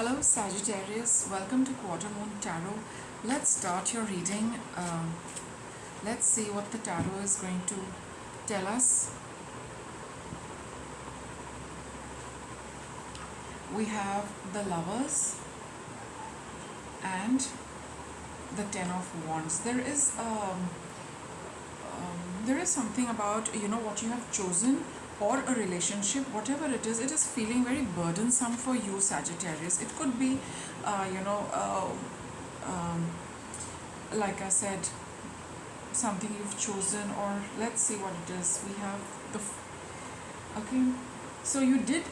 Hello Sagittarius, welcome to Quarter Moon Tarot. Let's start your reading. Let's see what the tarot is going to tell us. We have the Lovers and the Ten of Wands. There is something about what you have chosen or a relationship, whatever it is feeling very burdensome for you, Sagittarius. It could be, uh, you know, uh, um, like I said, something you've chosen, or let's see what it is. We have okay. So you did,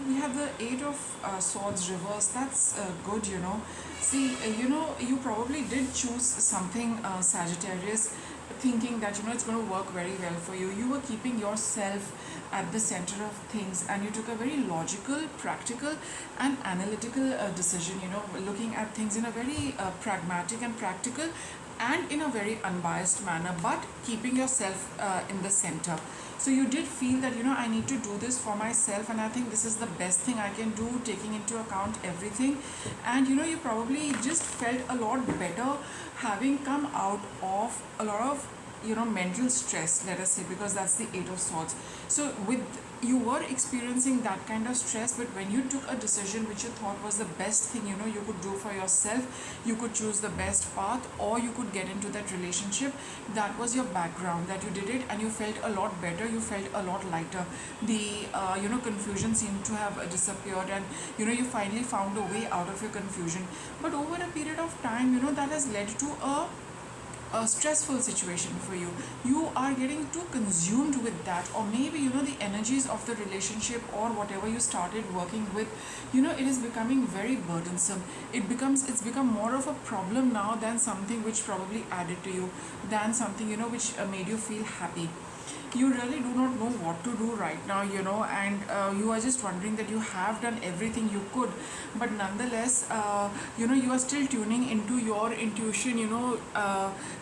we have the Eight of Swords reverse. That's good. See, you probably did choose something, Sagittarius, thinking that it's going to work very well for you. You were keeping yourself at the center of things, and you took a very logical, practical, and analytical decision. Looking at things in a very pragmatic and practical, and in a very unbiased manner, but keeping yourself in the center. So you did feel that I need to do this for myself, and I think this is the best thing I can do, taking into account everything. And you probably just felt a lot better having come out of a lot of mental stress, let us say, because that's the Eight of Swords. So with you were experiencing that kind of stress, but when you took a decision which you thought was the best thing you could do for yourself, you could choose the best path, or you could get into that relationship. That was your background, that you did it, and you felt a lot better, you felt a lot lighter. The confusion seemed to have disappeared, and you finally found a way out of your confusion. But over a period of time, that has led to a stressful situation for you. You are getting too consumed with that, or maybe the energies of the relationship or whatever you started working with, it is becoming very burdensome. It's become more of a problem now than something which probably added to you, than something which made you feel happy. You really do not know what to do right now, and you are just wondering that you have done everything you could, but nonetheless, you are still tuning into your intuition,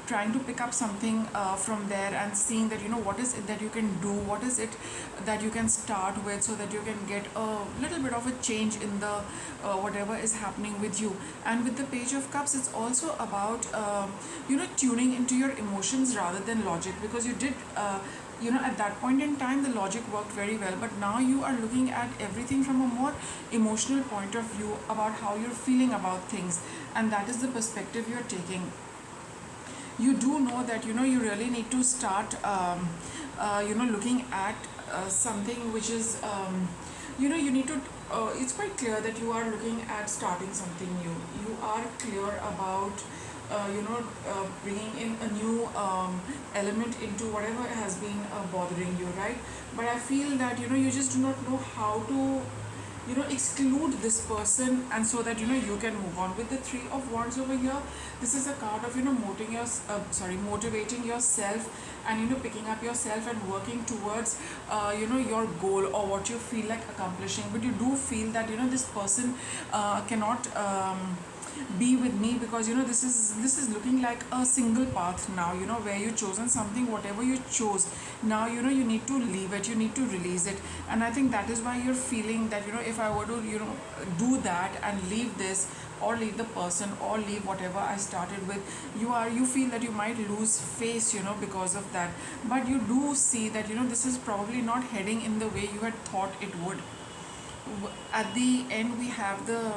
trying to pick up something from there, and seeing that what is it that you can do, what is it that you can start with, so that you can get a little bit of a change in the whatever is happening with you. And with the Page of Cups, it's also about tuning into your emotions rather than logic, because you did at that point in time the logic worked very well, but now you are looking at everything from a more emotional point of view about how you're feeling about things, and that is the perspective you're taking. You do know that you really need to start looking at something which is you need to it's quite clear that you are looking at starting something new. You are clear about bringing in a new element into whatever has been bothering you, right? But I feel that you just do not know how to exclude this person, and so that you can move on. With the Three of Wands over here, this is a card of motivating yourself, and picking up yourself and working towards your goal, or what you feel like accomplishing. But you do feel that this person cannot be with me, because this is looking like a single path now, where you chosen something, whatever you chose. Now you need to leave it, you need to release it. And I think that is why you're feeling that if I were to do that and leave this, or leave the person, or leave whatever I started with, you feel that you might lose face because of that. But you do see that this is probably not heading in the way you had thought it would. At the end, we have the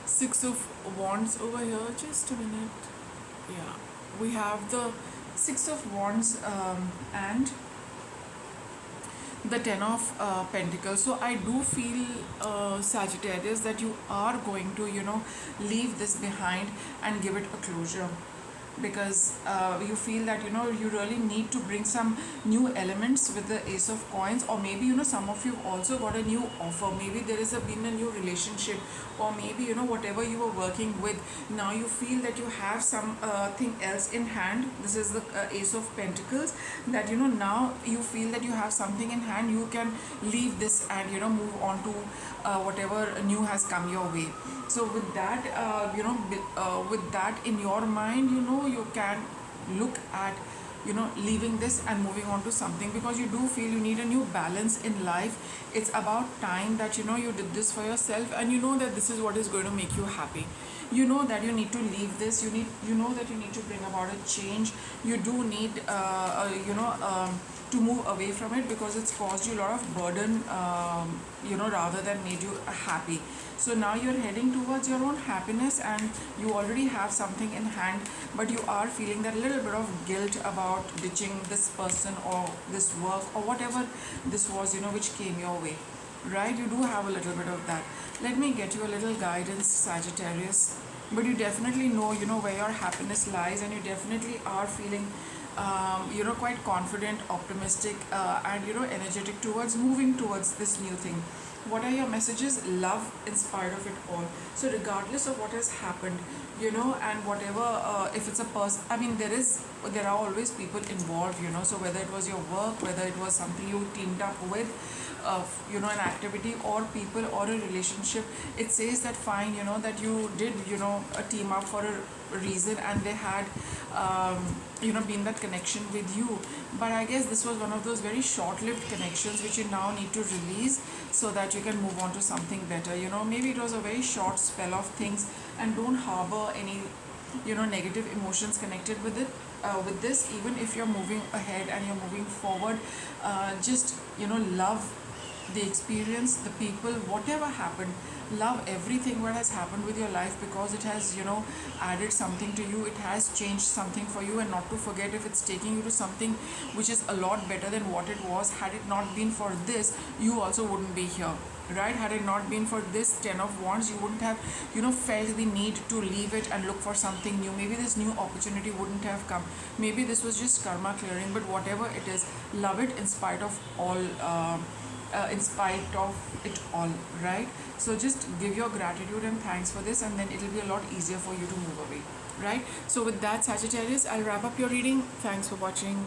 Six of Wands over here. Just a minute. Yeah, we have the Six of Wands and the Ten of Pentacles. So I do feel, Sagittarius, that you are going to leave this behind and give it a closure, because you feel that you really need to bring some new elements with the Ace of Coins. Or maybe some of you also got a new offer. Maybe there is been a new relationship, or maybe whatever you were working with, now you feel that you have some thing else in hand. This is the Ace of Pentacles, that now you feel that you have something in hand. You can leave this and move on to whatever new has come your way. So with that with that in your mind, you can look at leaving this and moving on to something, because you do feel you need a new balance in life. It's about time that you did this for yourself, and you know that this is what is going to make you happy. You know that you need to leave this. You know that you need to bring about a change. You do need to move away from it, because it's caused you a lot of burden, rather than made you happy. So now you're heading towards your own happiness, and you already have something in hand, but you are feeling that little bit of guilt about ditching this person or this work or whatever this was, which came your way. Right? You do have a little bit of that. Let me get you a little guidance, Sagittarius. But you definitely know, where your happiness lies, and you definitely are feeling, quite confident, optimistic, and energetic towards moving towards this new thing. What are your messages? Love in spite of it all. So regardless of what has happened, and whatever, if it's a person, I mean, there are always people involved, so whether it was your work, whether it was something you teamed up with, an activity or people or a relationship, it says that fine, that you did, a team up for a reason, and they had, been that connection with you. But I guess this was one of those very short-lived connections which you now need to release, so that you can move on to something better. Maybe it was a very short spell of things, and don't harbor any negative emotions connected with it, with this. Even if you're moving ahead and you're moving forward, just love the experience, the people, whatever happened. Love everything what has happened with your life, because it has added something to you. It has changed something for you. And not to forget, if it's taking you to something which is a lot better than what it was, had it not been for this, you also wouldn't be here. Right? Had it not been for this 10 of wands, you wouldn't have felt the need to leave it and look for something new. Maybe this new opportunity wouldn't have come. Maybe this was just karma clearing. But whatever it is, love it in spite of all, in spite of it all. Right? So just give your gratitude and thanks for this, and then it'll be a lot easier for you to move away. Right? So with that, Sagittarius, I'll wrap up your reading. Thanks for watching.